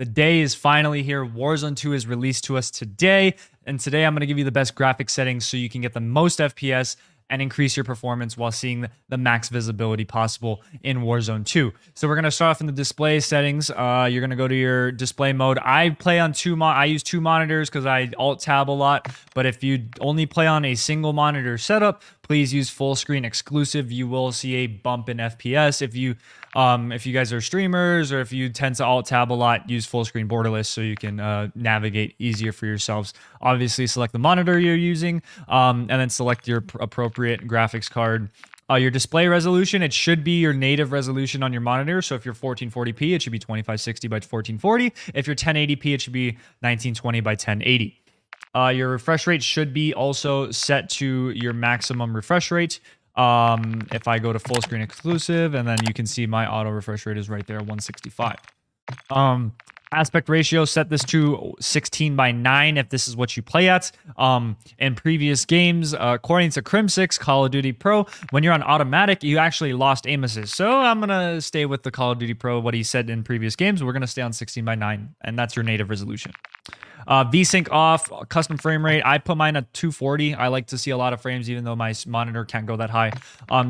The day is finally here. Warzone 2 is released to us today. And today I'm going to give you the best graphic settings so you can get the most FPS and increase your performance while seeing the max visibility possible in Warzone 2. So we're going to start off in the display settings. You're going to go to your display mode. I play on I use two monitors because I alt tab a lot. But if you only play on a single monitor setup, please use full screen exclusive. You will see a bump in FPS. If you guys are streamers or if you tend to alt tab a lot, use full screen borderless so you can navigate easier for yourselves. Obviously, select the monitor you're using and then select your appropriate graphics card. Your display resolution, it should be your native resolution on your monitor. So if you're 1440p, it should be 2560 by 1440. If you're 1080p, it should be 1920 by 1080. Your refresh rate should be also set to your maximum refresh rate. If I go to full screen exclusive, and then you can see my auto refresh rate is right there, 165. Aspect ratio, set this to 16 by 9 if this is what you play at. In previous games, according to Crim6 Call of Duty Pro, when you're on automatic, you actually lost aim assist. So I'm going to stay with the Call of Duty Pro, what he said in previous games. We're going to stay on 16 by 9, and that's your native resolution. VSync off, custom frame rate. I put mine at 240. I like to see a lot of frames, even though my monitor can't go that high.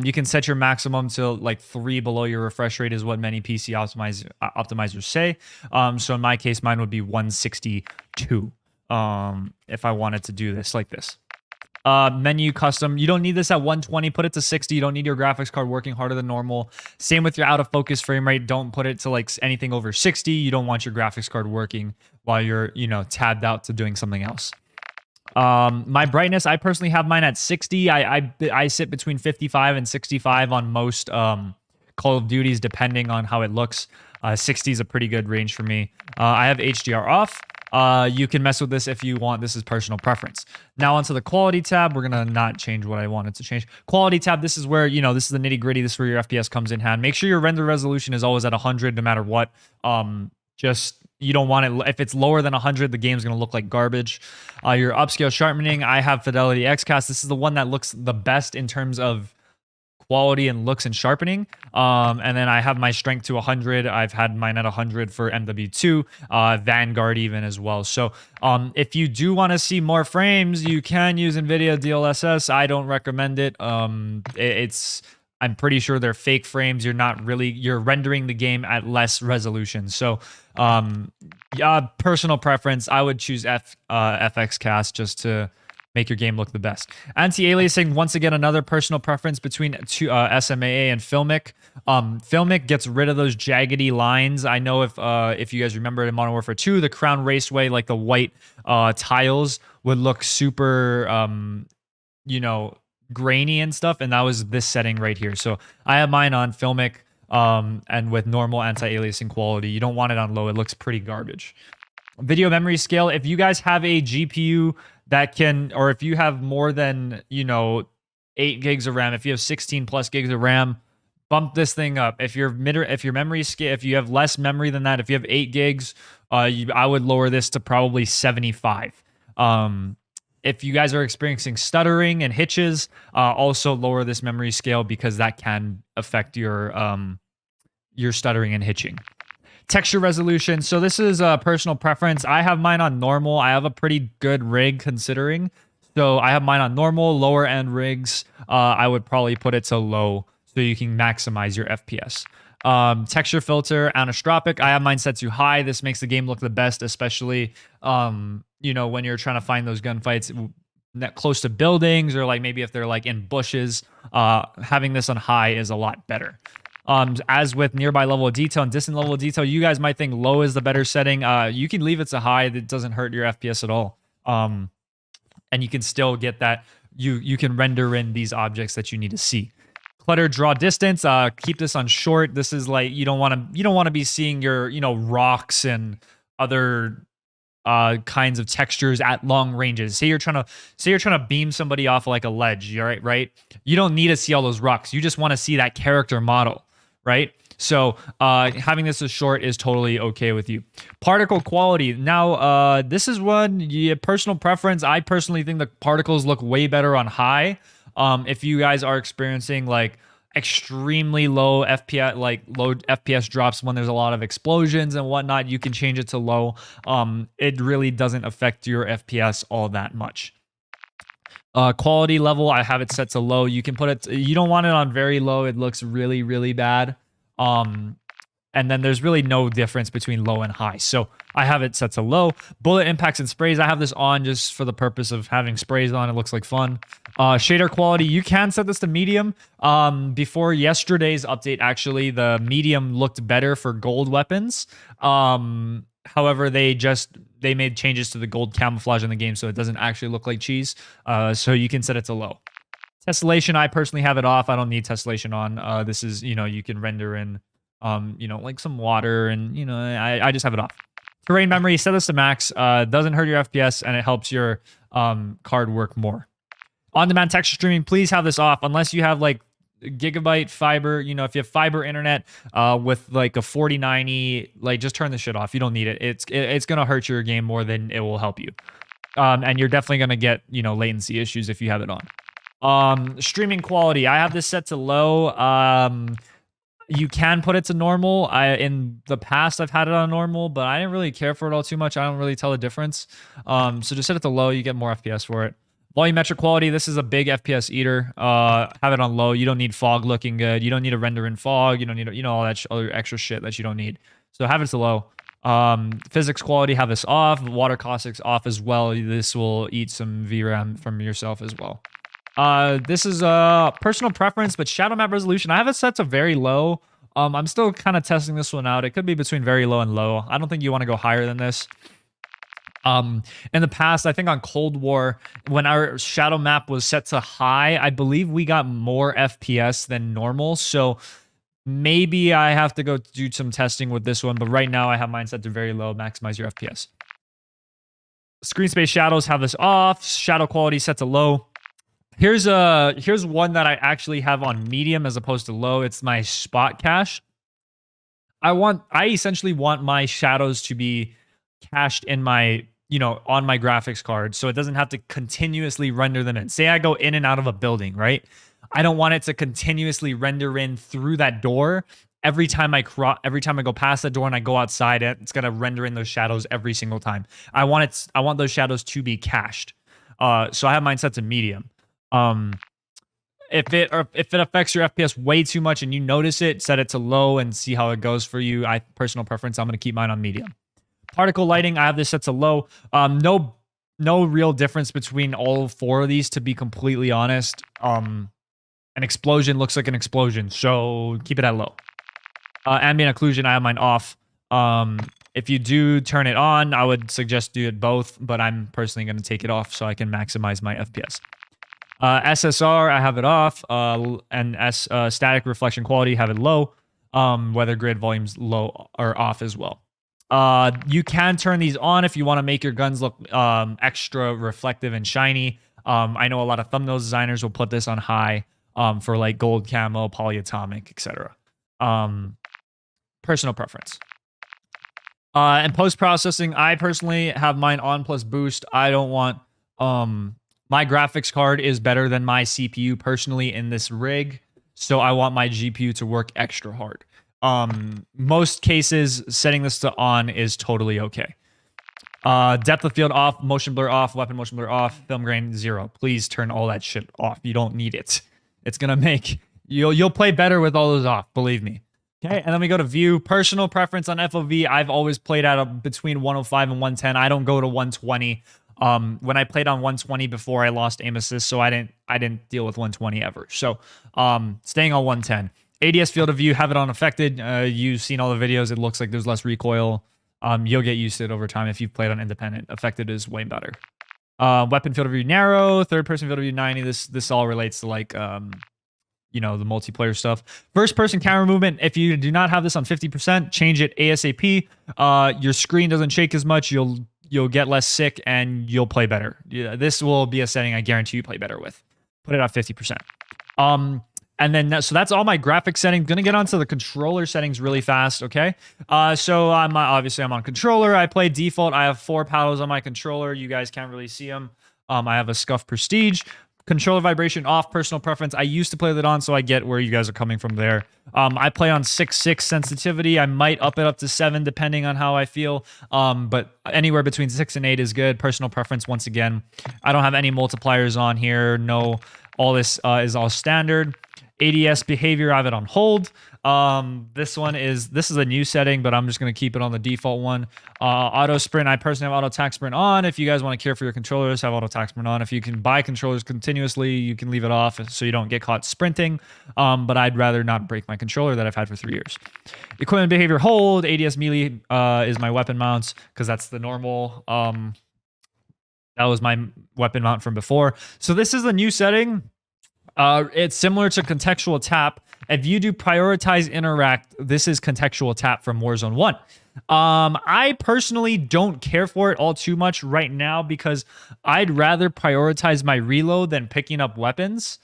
You can set your maximum to like 3 below your refresh rate is what many PC optimizers say. So in my case, mine would be 162 if I wanted to do this like this. Menu custom, you don't need this at 120, put it to 60. You don't need your graphics card working harder than normal. Same with your out of focus frame rate, don't put it to like anything over 60. You don't want your graphics card working while you're tabbed out to doing something else. My brightness, I personally have mine at 60. I sit between 55 and 65 on most Call of Duties depending on how it looks. 60 is a pretty good range for me. I have HDR off. You can mess with this if you want. This is personal preference. Now onto the quality tab. We're going to not change what I wanted to change. Quality tab, this is where, this is the nitty gritty. This is where your FPS comes in hand. Make sure your render resolution is always at 100 no matter what. You don't want it. If it's lower than 100, the game's going to look like garbage. Your upscale sharpening, I have Fidelity XCast. This is the one that looks the best in terms of quality and looks and sharpening. And then I have my strength to 100. I've had mine at 100 for MW2, Vanguard even as well. So if you do want to see more frames, you can use NVIDIA DLSS. I don't recommend it. I'm pretty sure they're fake frames. You're rendering the game at less resolution. So personal preference, I would choose FXCast just to make your game look the best. Anti-aliasing, once again, another personal preference between SMAA and Filmic. Filmic gets rid of those jaggedy lines. I know if you guys remember in Modern Warfare 2, the Crown Raceway, like the white tiles would look super, grainy and stuff, and that was this setting right here. So I have mine on Filmic and with normal anti-aliasing quality. You don't want it on low. It looks pretty garbage. Video memory scale, if you guys have a GPU that can, or if you have more than 8 gigs of RAM, if you have 16 plus gigs of RAM, bump this thing up. If your memory scale, if you have less memory than that, if you have 8 gigs, I would lower this to probably 75. If you guys are experiencing stuttering and hitches, also lower this memory scale because that can affect your stuttering and hitching. Texture resolution. So this is a personal preference. I have mine on normal. I have a pretty good rig considering. So I have mine on normal, lower end rigs. I would probably put it to low so you can maximize your FPS. Texture filter, anisotropic. I have mine set to high. This makes the game look the best, especially when you're trying to find those gunfights close to buildings or like maybe if they're like in bushes. Having this on high is a lot better. As with nearby level of detail and distant level of detail, you guys might think low is the better setting. You can leave it to high. That doesn't hurt your FPS at all. And you can still get that. You can render in these objects that you need to see. Clutter draw distance. Keep this on short. This is like you don't want to be seeing your rocks and other kinds of textures at long ranges. Say you're trying to beam somebody off like a ledge. Right? You don't need to see all those rocks. You just want to see that character model. Right? So having this as short is totally okay with you. Particle quality. Now, this is one personal preference. I personally think the particles look way better on high. If you guys are experiencing like extremely low FPS, like low FPS drops when there's a lot of explosions and whatnot, you can change it to low. It really doesn't affect your FPS all that much. Quality level, I have it set to low. You can put it, you don't want it on very low. It looks really, really bad. And then there's really no difference between low and high. So I have it set to low. Bullet impacts and sprays, I have this on just for the purpose of having sprays on. It looks like fun. Shader quality, you can set this to medium. Before yesterday's update, actually, the medium looked better for gold weapons. However, they made changes to the gold camouflage in the game, so it doesn't actually look like cheese. So you can set it to low. Tessellation, I personally have it off. I don't need tessellation on. This is, you can render in like some water, and I just have it off. Terrain memory, set this to max. Doesn't hurt your FPS, and it helps your card work more. On-demand texture streaming, please have this off unless you have like gigabyte fiber. If you have fiber internet with like a 4090, like just turn this shit off. You don't need it. It's gonna hurt your game more than it will help you. And you're definitely gonna get latency issues if you have it on. Streaming quality, I have this set to low. You can put it to normal. In the past, I've had it on normal, but I didn't really care for it all too much. I don't really tell the difference. So just set it to low. You get more FPS for it. Volumetric quality, this is a big FPS eater. Have it on low. You don't need fog looking good. You don't need to render in fog. You don't need all that other extra shit that you don't need. So have it to low. Physics quality, have this off. Water caustics off as well. This will eat some VRAM from yourself as well. This is a personal preference, but shadow map resolution, I have it set to very low. I'm still kind of testing this one out. It could be between very low and low. I don't think you want to go higher than this. In the past, I think on Cold War, when our shadow map was set to high, I believe we got more FPS than normal. So maybe I have to go do some testing with this one, but right now I have mine set to very low, maximize your FPS. Screen space shadows, have this off. Shadow quality set to low. Here's one that I actually have on medium as opposed to low. It's my spot cache. I essentially want my shadows to be cached in my, on my graphics card, so it doesn't have to continuously render them in. Say I go in and out of a building, right? I don't want it to continuously render in through that door. Every time I go past that door and I go outside, it's gonna render in those shadows every single time. I want those shadows to be cached. So I have mine set to medium. If it affects your FPS way too much and you notice it, set it to low and see how it goes for you. Personal preference, I'm going to keep mine on medium. Particle lighting, I have this set to low. No real difference between all four of these, to be completely honest. An explosion looks like an explosion, so keep it at low. Ambient occlusion, I have mine off. If you do turn it on, I would suggest do it both, but I'm personally going to take it off so I can maximize my FPS. SSR, I have it off, and static reflection quality, have it low. Weather grid volumes low or off as well. You can turn these on if you want to make your guns look extra reflective and shiny. I know a lot of thumbnail designers will put this on high for like gold camo, polyatomic, etc. Personal preference. And post-processing, I personally have mine on plus boost. I don't want... my graphics card is better than my CPU personally in this rig, so I want my GPU to work extra hard. Most cases, setting this to on is totally okay. Depth of field off, motion blur off, weapon motion blur off, film grain 0. Please turn all that shit off. You don't need it. It's gonna make you'll play better with all those off, believe me. Okay, and then we go to view. Personal preference on FOV. I've always played at between 105 and 110. I don't go to 120. When I played on 120 before, I lost aim assist, so I didn't deal with 120 ever. So staying on 110. ADS field of view, have it on affected. You've seen all the videos. It looks like there's less recoil. You'll get used to it over time if you've played on independent. Affected is way better. Weapon field of view narrow. Third person field of view 90. This all relates to like the multiplayer stuff. First person camera movement. If you do not have this on 50%, change it ASAP. Your screen doesn't shake as much. You'll get less sick and you'll play better. Yeah, this will be a setting I guarantee you play better with. Put it at 50%. And then, so that's all my graphics settings. Gonna get onto the controller settings really fast, okay? So I'm on controller. I play default. I have 4 paddles on my controller. You guys can't really see them. I have a Scuff Prestige. Controller vibration off, personal preference. I used to play that on, so I get where you guys are coming from there. I play on 6.6 sensitivity. I might up it up to 7 depending on how I feel. But anywhere between 6 and 8 is good. Personal preference, once again. I don't have any multipliers on here. No, all this is all standard. ADS behavior, I have it on hold. This is a new setting, but I'm just going to keep it on the default one. Auto sprint, I personally have auto attack sprint on. If you guys want to care for your controllers, have auto attack sprint on. If you can buy controllers continuously, you can leave it off so you don't get caught sprinting. But I'd rather not break my controller that I've had for 3 years. Equipment behavior hold, ADS melee is my weapon mounts because that's the normal. That was my weapon mount from before. So this is a new setting. It's similar to contextual tap. If you do prioritize interact, this is contextual tap from Warzone 1. I personally don't care for it all too much right now because I'd rather prioritize my reload than picking up weapons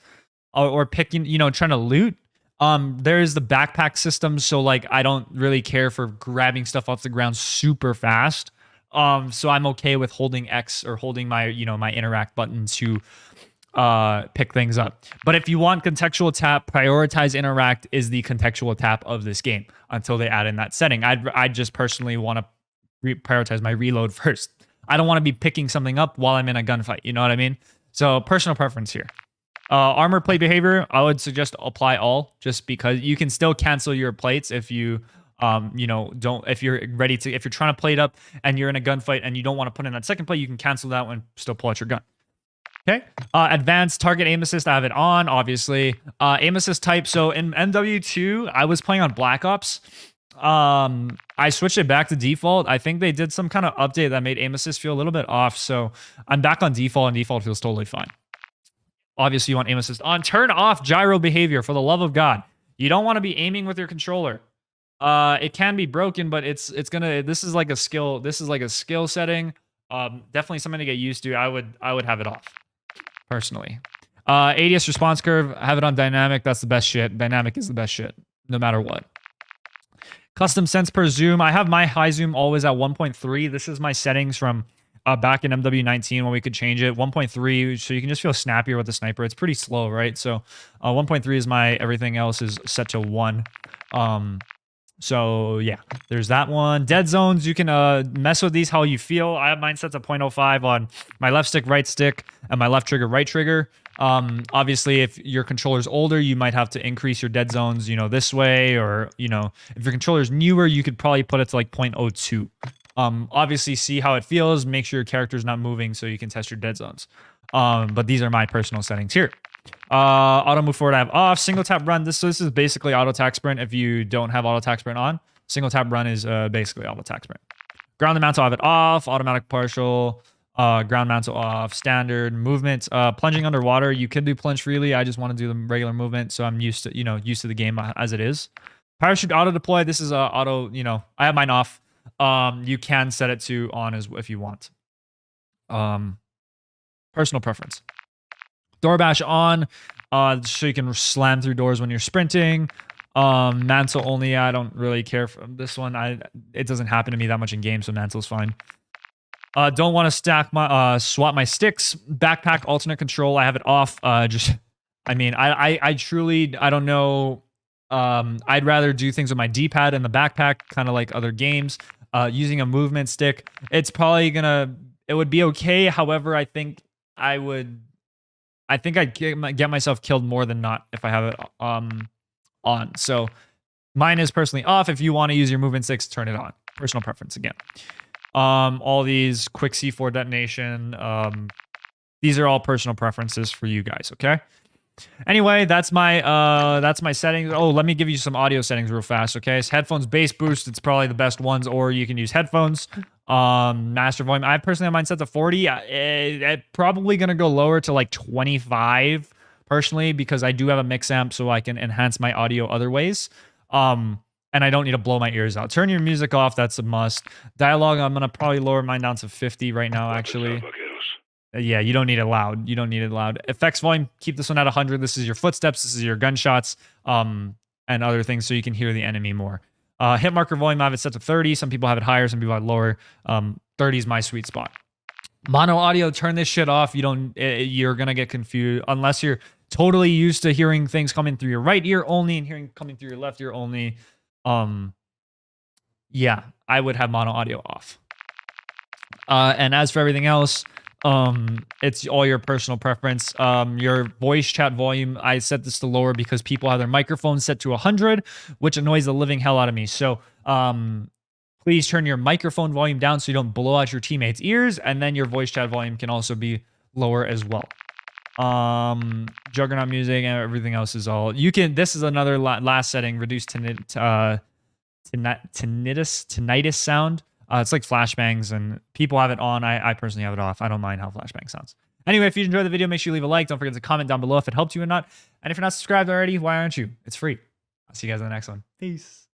or picking, trying to loot. There's the backpack system, so like I don't really care for grabbing stuff off the ground super fast. So I'm okay with holding X or holding my, my interact button to pick things up. But if you want contextual tap, prioritize interact is the contextual tap of this game until they add in that setting. I'd just personally want to prioritize my reload first. I don't want to be picking something up while I'm in a gunfight. You know what I mean? So personal preference here. Armor plate behavior, I would suggest apply all, just because you can still cancel your plates if you if you're trying to plate up and you're in a gunfight and you don't want to put in that second plate, you can cancel that and still pull out your gun. Okay. Advanced target aim assist, I have it on, obviously. Aim assist type. So in MW2, I was playing on Black Ops. I switched it back to default. I think they did some kind of update that made aim assist feel a little bit off. So I'm back on default, and default feels totally fine. Obviously, you want aim assist on. Turn off gyro behavior, for the love of God. You don't want to be aiming with your controller. It can be broken, but this is like a skill. This is like a skill setting. Definitely something to get used to. I would have it off. Personally. ADS response curve, have it on dynamic. That's the best shit. Dynamic is the best shit, no matter what. Custom sense per zoom. I have my high zoom always at 1.3. This is my settings from back in MW19 when we could change it. 1.3, so you can just feel snappier with the sniper. It's pretty slow, right? So 1.3 is my, everything else is set to 1. So yeah, there's that one. Dead zones, you can mess with these how you feel. I have mine set to 0.05 on my left stick, right stick, and my left trigger, right trigger. Obviously, if your controller's older, you might have to increase your dead zones, this way, or, if your controller's newer, you could probably put it to like 0.02. Obviously, see how it feels. Make sure your character's not moving so you can test your dead zones. But these are my personal settings here. Auto move forward I have off. Single tap run, this is basically auto attack sprint if you don't have auto attack sprint on. Single tap run is basically auto attack sprint. Ground and mantle I have it off. Automatic partial, ground mantle off. Standard movement, plunging underwater, you can do plunge freely. I just want to do the regular movement, so I'm used to the game as it is. Parachute auto deploy, this is auto, I have mine off. You can set it to on as if you want. Personal preference. Door bash on, so you can slam through doors when you're sprinting. Mantle only, I don't really care for this one. It doesn't happen to me that much in game, so mantle's fine. Don't want to stack my swap my sticks. Backpack alternate control, I have it off. I truly don't know. I'd rather do things with my D-pad in the backpack, kind of like other games. Using a movement stick, it would be okay. However, I think I'd get myself killed more than not if I have it on. So mine is personally off. If you want to use your movement sticks, turn it on. Personal preference again. All these quick C4 detonation. These are all personal preferences for you guys, okay? Anyway, that's my settings. Oh, let me give you some audio settings real fast, okay? So headphones bass boost, it's probably the best ones, or you can use headphones. Master volume, I personally have mine set to 40. It's probably gonna go lower to like 25 personally, because I do have a mix amp, so I can enhance my audio other ways. And I don't need to blow my ears out. Turn your music off, that's a must. Dialogue, I'm gonna probably lower mine down to 50 right now, actually. Yeah, you don't need it loud. You don't need it loud. Effects volume, keep this one at 100. This is your footsteps. This is your gunshots, and other things, so you can hear the enemy more. Hit marker volume, I have it set to 30. Some people have it higher. Some people have it lower. 30 is my sweet spot. Mono audio, turn this shit off. You're gonna get confused unless you're totally used to hearing things coming through your right ear only and hearing coming through your left ear only. Yeah, I would have mono audio off. And as for everything else, it's all your personal preference. Your voice chat volume, I set this to lower because people have their microphones set to 100, which annoys the living hell out of me. So, please turn your microphone volume down so you don't blow out your teammates' ears, and then your voice chat volume can also be lower as well. Juggernaut music and everything else is all you can. This is another last setting: reduce tinnitus sound. It's like flashbangs, and people have it on. I personally have it off. I don't mind how flashbang sounds. Anyway, if you enjoyed the video, make sure you leave a like. Don't forget to comment down below if it helped you or not. And if you're not subscribed already, why aren't you? It's free. I'll see you guys in the next one. Peace.